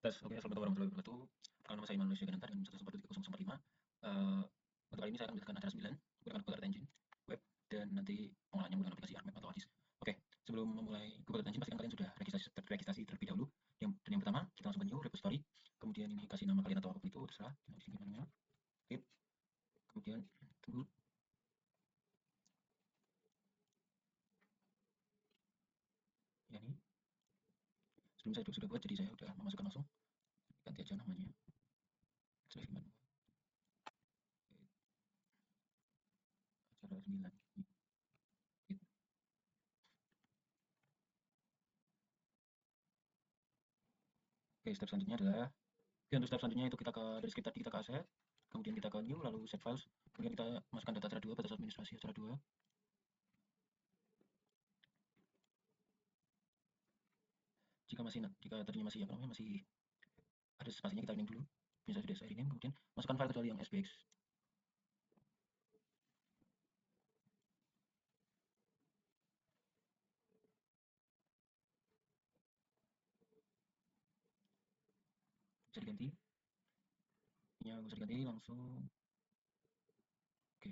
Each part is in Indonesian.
Tes, oke, assalamualaikum warahmatullahi wabarakatuh. Perkenalkan nama saya Immanuel Syahganantar dengan 114.3045. Untuk kali ini saya akan menjelaskan acara 9 menggunakan Google Earth Engine, web, dan nanti pengolahannya menggunakan aplikasi ArcMap atau ArcGIS. Oke, sebelum memulai Google Earth Engine, pastikan kalian sudah registrasi terlebih dahulu. Dan yang pertama, kita langsung ke new repository. Kemudian ini kasih nama kalian atau apapun itu, terserah. Kita isi gimana. Klik. Kemudian tunggu. Ya ini. Sebelum saya sudah buat, jadi saya sudah memasukkan langsung. Ganti aja namanya. Acara 9. Oke, step selanjutnya adalah untuk step selanjutnya itu kita ke dari script tadi kita ke asset, kemudian kita ke new, lalu set files, kemudian kita masukkan data acara 2, batas administrasi acara 2. Jika tadinya masih masih ada spasinya, kita rename dulu. Bisa sudah saya rename, kemudian masukkan file kecuali yang SPX. Bisa diganti. Ini bisa diganti langsung. Oke,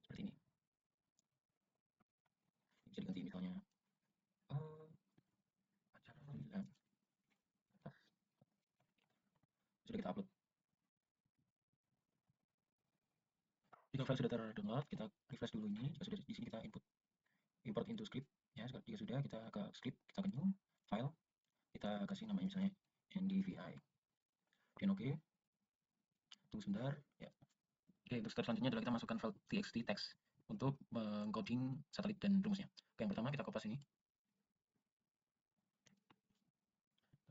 seperti ini. Bisa diganti misalnya acara 9. Sudah kita upload. Jika file sudah terdownload, kita refresh dulu ini. Jika sudah di sini kita import into script. Ya, jika sudah kita ke script, kita ke new file, kita kasih namanya misalnya ndvi. Kemudian oke. Tunggu sebentar. Ya. Oke, untuk step selanjutnya adalah kita masukkan file txt text untuk mengcoding satelit dan rumusnya. Oke, yang pertama kita kopas ini.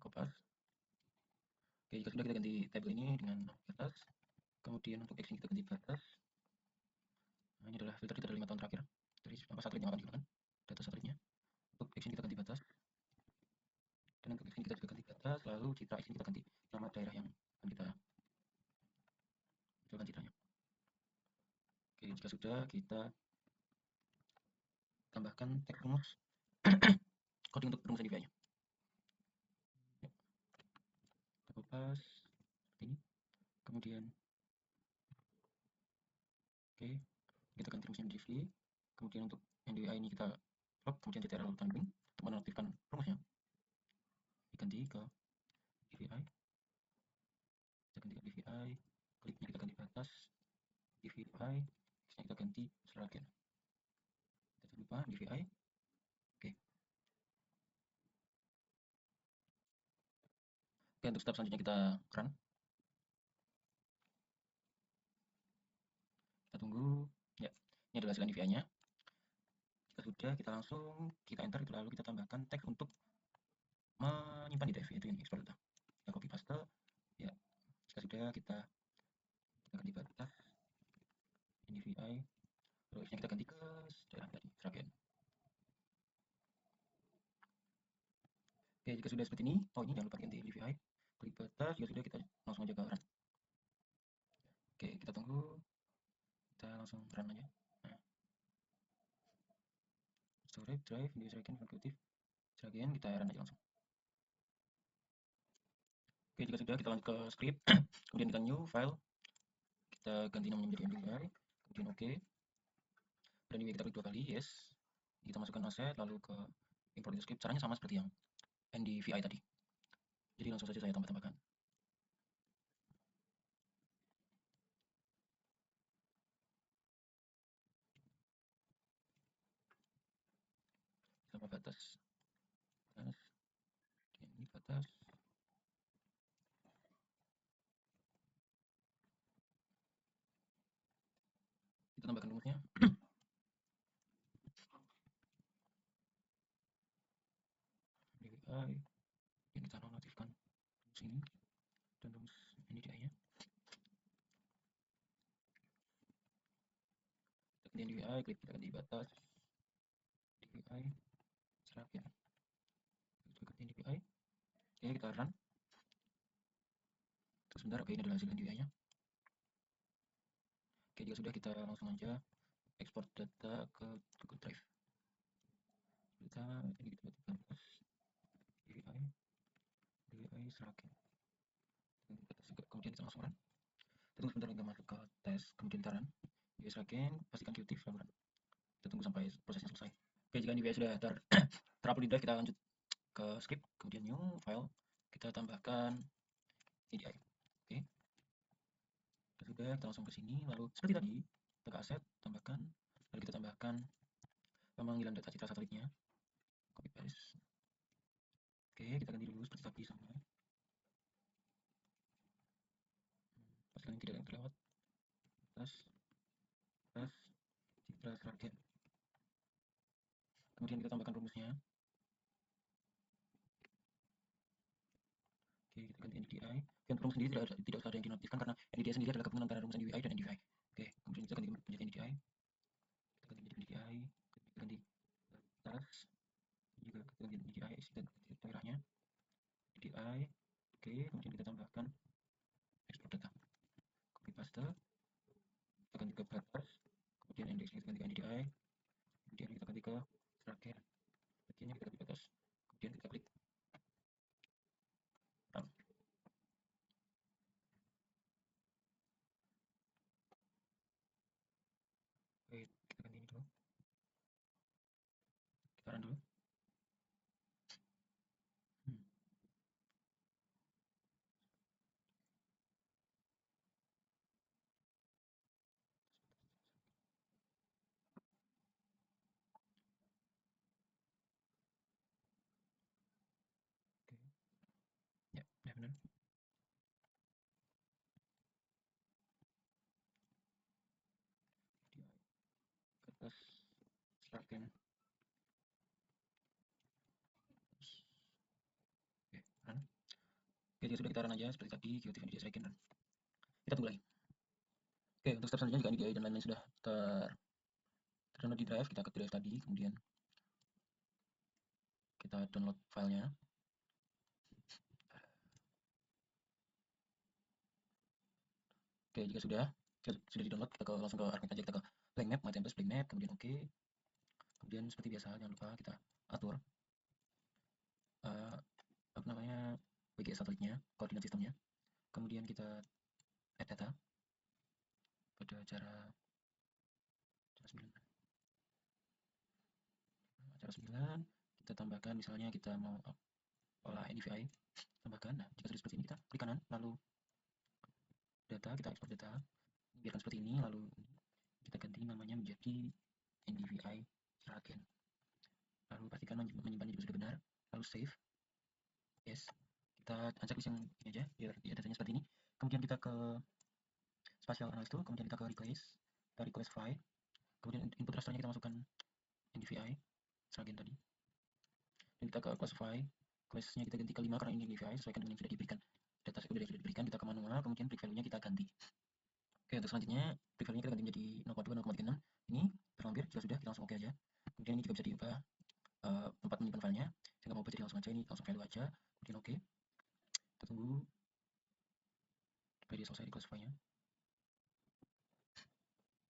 Kopas. Oke, jika sudah kita ganti tabel ini dengan batas. Kemudian untuk X ini kita ganti batas. Nah, ini adalah filter kita dari 5 tahun terakhir. Dari satelit yang akan digunakan. Data satelitnya. Untuk X ini kita ganti batas. Dan untuk X ini kita juga ganti batas. Lalu citra X ini kita ganti nama daerah yang akan kita munculkan citranya. Oke, jika sudah kita tambahkan teks rumus coding untuk rumus NVIDIA-nya. Kita kopas seperti ini. Kemudian oke, kita ganti rumusnya menjadi free. Kemudian untuk NDVI ini kita lock, kemudian CTRL tanding untuk menonaktifkan rumusnya. Diganti ke DVI. Kita ganti ke DVI. Kliknya kita ganti batas. DVI. X-nya kita ganti seragen. Kita lupa DVI. Oke. Oke, untuk step selanjutnya kita run. Kita tunggu. Ya, ini adalah hasil NVIDIA-nya. Jika sudah, kita langsung enter, lalu kita tambahkan teks untuk menyimpan di drive, yaitu ini export data. Kita copy paste. Ya, jika sudah kita ganti batas NVI, lalu X-nya kita ganti ke daerah tadi seragen. Oke, jika sudah seperti ini, oh ini jangan lupa ganti NVI, klik batas. Jika sudah, kita langsung aja ke run. Oke, kita tunggu, kita langsung run aja. Nah, storage drive di seragen executive seragen, kita run aja langsung. Oke, jika sudah, kita lanjut ke script. Kemudian kita new file, kita ganti namanya menjadi NVI, kemudian oke. Dan ini kita klik 2 kali, yes. Kita masukkan aset, lalu ke import into script. Caranya sama seperti yang NDVI tadi. Jadi langsung saja saya tambahkan. Sama batas. Ini batas. Kita tambahkan rumusnya. DVI. Dan kita nonaktifkan rumus ini dan rumus NDVI-nya. Kita ganti NDVI, klik kita ganti batas. DVI seragen. Kita ganti NDVI. Oke, kita run. Terus sebentar, oke, ini adalah hasil NDVI-nya. Oke, jika sudah, kita langsung aja export data ke Google Drive. Ini kita ganti batas DVI seragen. kemudian kita langsung run. Kita tunggu sebentar hingga masuk ke tes, kemudian kita run. US again, pastikan Qt lalu run. Kita tunggu sampai prosesnya selesai. Oke, jika NVIDIA sudah terupload di drive, kita lanjut ke script, kemudian new file, kita tambahkan EDI. Oke, sudah, kita langsung ke sini, lalu seperti tadi, kita ke aset, tambahkan, lalu kita tambahkan pemanggilan data citra satelitnya, copy paste. Oke, kita ganti dulu seperti tadi sama. Pastikan tidak ada yang terlewat. Plus citra seragam. Kemudian kita tambahkan rumusnya. Oke, kita ganti NDVI. Dan rumus sendiri tidak usah ada yang dinonaktifkan karena NDVI sendiri adalah gabungan antara rumus NDVI dan NDVI. Oke, kemudian kita ganti menjadi NDVI. Kita ganti menjadi NDVI. Kita ganti task. Juga kita ganti NDVI dan daerahnya. NDVI. Oke, kemudian kita tambahkan export data. Copy paste. Kita ganti ke batas. Kemudian indeksnya kita ganti ke NDVI. Kemudian kita ganti ke seragam. Bagiannya kita ganti batas. Kemudian kita klik run. Oke, kita ganti ini dulu. Kita run dulu. Oke. Ya, benar. Ke atas seragam. Oke, run. Oke, jika sudah kita run aja seperti tadi, Qt Vanity Icon run. Kita tunggu lagi. Oke, untuk step selanjutnya jika NDVI dan lain-lain sudah terdownload di drive, kita ke drive tadi, kemudian kita download filenya. Oke, jika sudah di-download, kita langsung ke ArcMap aja, kita ke blank map, my templates blank map, kemudian oke. Kemudian seperti biasa, jangan lupa kita atur apa namanya WGS satelitnya, koordinat sistemnya. Kemudian kita add data pada cara 9. Cara 9, kita tambahkan misalnya kita mau olah NDVI, tambahkan. Nah, jika sudah seperti ini, kita klik kanan, lalu data, kita ekspor data, biarkan seperti ini, lalu kita ganti namanya menjadi NDVI seragam. Lalu pastikan menyimpannya juga sudah benar, lalu save. Yes, kita acak yang ini aja biar datanya seperti ini. Kemudian kita ke spatial analysis tool, kemudian kita ke request file, kemudian input rasternya kita masukkan NDVI seragam tadi, dan kita ke classify, classnya kita ganti ke 5 karena ini NDVI sesuaikan dengan yang sudah diberikan. Data sudah diberikan, kita ke manual, kemudian break value-nya kita ganti. Oke, untuk selanjutnya break value-nya kita ganti menjadi 0,2, 0,36. Ini terlampir, jika sudah kita langsung oke aja. Kemudian ini juga bisa diubah tempat menyimpan filenya. Saya nggak mau jadi langsung aja, ini langsung value aja. Kemudian oke. Kita tunggu sampai dia selesai di classify-nya.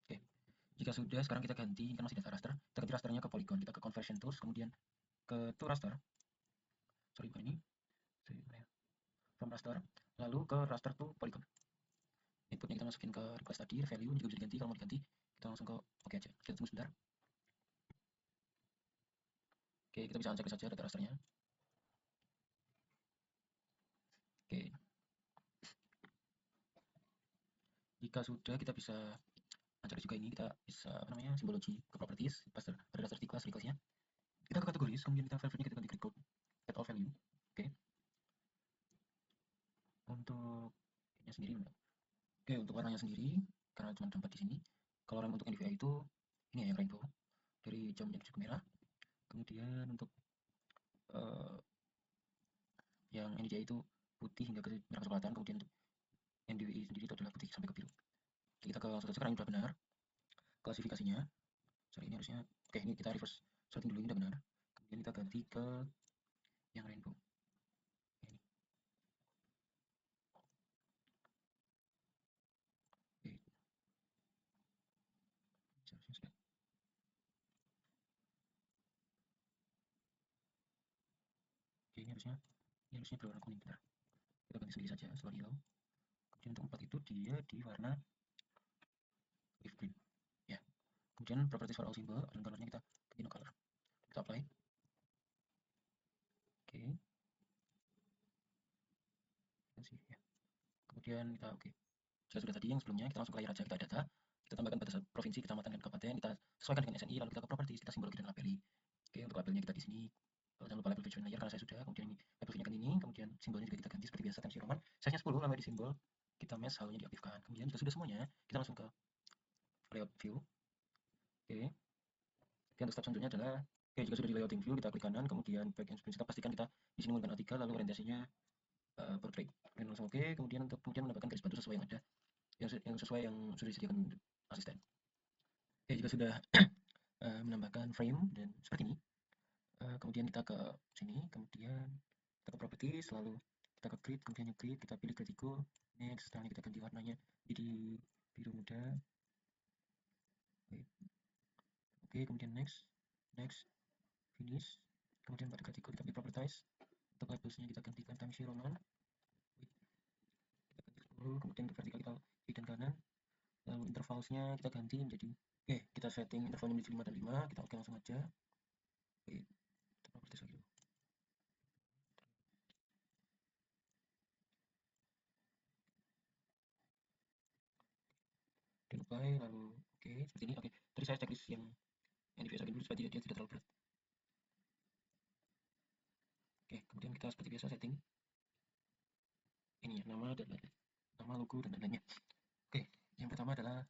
Oke, jika sudah, sekarang kita ganti, ini kan masih data raster. Kita ganti rasternya ke polygon, kita ke conversion tools, kemudian ke to raster. Sorry, bukan ini. From raster, lalu ke raster to polygon. Inputnya kita masukin ke request tadi, value juga bisa diganti, kalau mau diganti kita langsung ke oke aja. Kita tunggu sebentar. Oke, kita bisa uncheck saja data rasternya. Oke, jika sudah, kita bisa uncheck juga ini, kita bisa apa namanya simbologi ke properties, pas ada raster di class requestnya, kita ke kategoris, kemudian kita value-nya kita ganti grid code get all value. Oke, untuk ini sendiri oke, untuk warnanya sendiri karena cuma tempat di sini. Kalau rem untuk NVIDIA itu ini ya, yang rainbow dari hijau menjadi cukup merah. Kemudian untuk yang NVIDIA itu putih hingga ke merah kecoklatan. Kemudian untuk NDWI sendiri itu adalah putih sampai ke biru. Jadi kita ke langsung saja karena ini sudah benar klasifikasinya. Sorry, ini harusnya oke, ini kita reverse sorting dulu, ini sudah benar. Kemudian kita ganti ke yang rainbow. Ini. Oke. Seharusnya sudah. Oke, ini harusnya berwarna kuning. Bentar. Kita ganti sendiri saja, sorry low. dia di warna leaf green ya. Kemudian properties for all symbol, dan colornya kita ganti no color, kita apply. Oke, ya. Kemudian kita jika sudah tadi yang sebelumnya, kita langsung ke layar aja, kita data, kita tambahkan batasan provinsi, kecamatan, dan kabupaten, kita sesuaikan dengan SNI, lalu kita ke properties, kita simbol dan labeli. Oke, untuk labelnya kita di sini, jangan lupa label feature layer karena saya sudah, kemudian ini label view-nya kan ini, kemudian simbolnya juga kita ganti seperti biasa, Times New Roman, size-nya 10, lalu di simbol, kita mesh halunya diaktifkan. Kemudian jika sudah semuanya, kita langsung ke layout view. Oke, dan step selanjutnya adalah, jika sudah di layouting view, kita klik kanan, kemudian back and screen, kita pastikan kita di sini menggunakan artikel, lalu orientasinya portrait, dan langsung oke. Kemudian untuk menambahkan garis batu sesuai yang ada, yang sesuai yang sudah disediakan asisten. Jika sudah menambahkan frame dan seperti ini, kemudian kita ke sini, kemudian kita ke properties, lalu kita ke grid, kemudian new grid, kita pilih vertical, next, setelahnya kita ganti warnanya jadi biru muda. Oke, kemudian next, finish, kemudian pada vertical kita pilih properties, untuk labelsnya kita gantikan Times New Roman, kita ganti 10, kemudian ke vertical kita kiri dan kanan, lalu intervalsnya kita ganti menjadi, kita setting intervalnya menjadi 5 dan 5, kita oke langsung aja. Kita properties lagi. Dan apply, lalu seperti ini. Tadi saya checklist yang dibiasakan dulu supaya dia tidak terlalu berat. Kemudian kita seperti biasa setting ini ya, nama dan lain-lain, nama, logo, dan lain-lainnya. Yang pertama adalah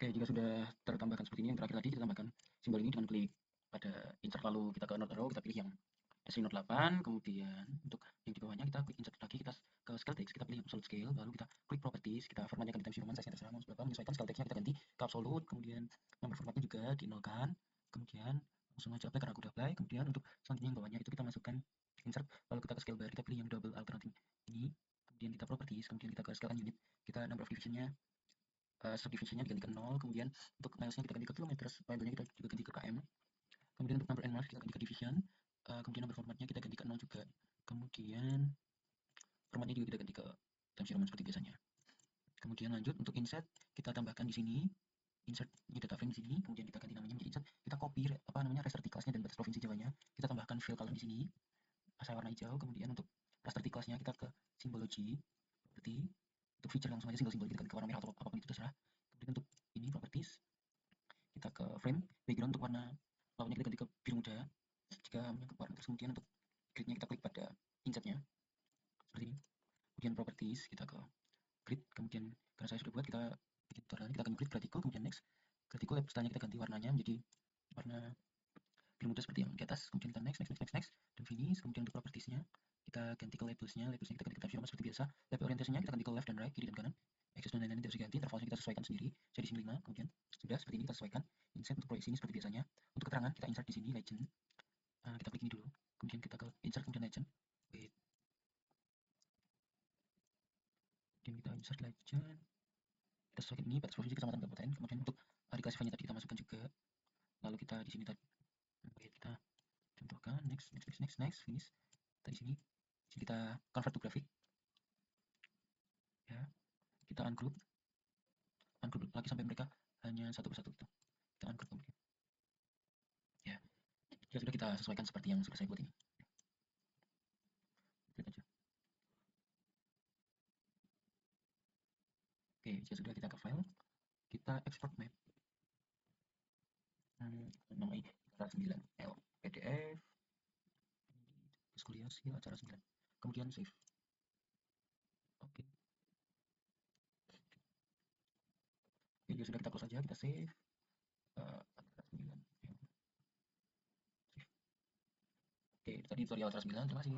Oke, jika sudah tertambahkan seperti ini, yang terakhir tadi kita tambahkan simbol ini dengan klik pada insert, lalu kita ke node arrow, kita pilih yang SI node 8, kemudian untuk yang di bawahnya kita klik insert lagi, kita ke scale text, kita pilih yang absolute scale, lalu kita klik properties, kita formatnya ganti time Roman, size-nya terserah mau berapa, menyesuaikan scale textnya kita ganti ke absolute, kemudian nomor formatnya juga dinolkan, kemudian langsung aja apply karena aku udah apply, kemudian untuk selanjutnya yang bawahnya itu kita masukkan insert, lalu kita ke scale bar, kita pilih yang double alternating ini, kemudian kita properties, kemudian kita ke scale unit, kita number of divisionnya subdivisionnya diganti ke 0, kemudian untuk milesnya kita ganti ke kilometer, labelnya kita juga ganti ke km, kemudian untuk number and miles kita ganti ke division, kemudian number formatnya kita ganti ke 0 juga, kemudian formatnya juga kita ganti ke Times New Roman seperti biasanya. Kemudian lanjut untuk insert, kita tambahkan di sini insert new data frame di sini, kemudian kita ganti namanya menjadi insert, kita copy apa namanya raster class-nya dan batas provinsi Jawanya, kita tambahkan fill color di sini, asal warna hijau, kemudian untuk raster class-nya kita ke simbology, seperti untuk feature langsung aja simbol-simbol kita ganti ke warna merah atau apapun itu terserah. Kemudian untuk ini properties, kita ke frame, background untuk warna lawannya kita ganti ke biru muda, jika menyangkut warna, terus kemudian untuk gridnya kita klik pada insertnya, seperti ini. Kemudian properties, kita ke grid, kemudian karena saya sudah buat, kita bikin tutorialnya, kita akan grid vertical, kemudian next, vertical setelahnya kita ganti warnanya menjadi warna biru muda seperti yang di atas, kemudian kita next, dan finish, kemudian untuk propertiesnya, kita ganti ke labelsnya kita ganti ke type seperti biasa, label orientasinya kita ganti ke left dan right, kiri dan kanan, axis dan lain-lain tidak usah ganti, intervalnya kita sesuaikan sendiri, saya di sini 5, kemudian sudah seperti ini kita sesuaikan, insert untuk proyeksi ini seperti biasanya, untuk keterangan kita insert di sini legend, kita klik ini dulu, kemudian kita ke insert, kemudian legend, wait, kemudian kita insert legend, kita sesuaikan ini batas provinsi kecamatan kabupaten, kemudian untuk reclassify-nya tadi kita masukkan juga, lalu kita di sini tadi kita contohkan next, finish, kita di sini kita convert to graphic, ya, kita ungroup lagi sampai mereka hanya satu persatu, kita ungroup kemudian, ya, sudah kita sesuaikan seperti yang sudah saya buat ini, klik aja. Oke, jika sudah kita ke file, kita export map, namanya acara 9 L PDF, kuliah skill acara 9, kemudian save. Oke, jadi sudah kita close aja, kita save, acara 9 L. Oke, tadi tutorial acara 9, terima kasih.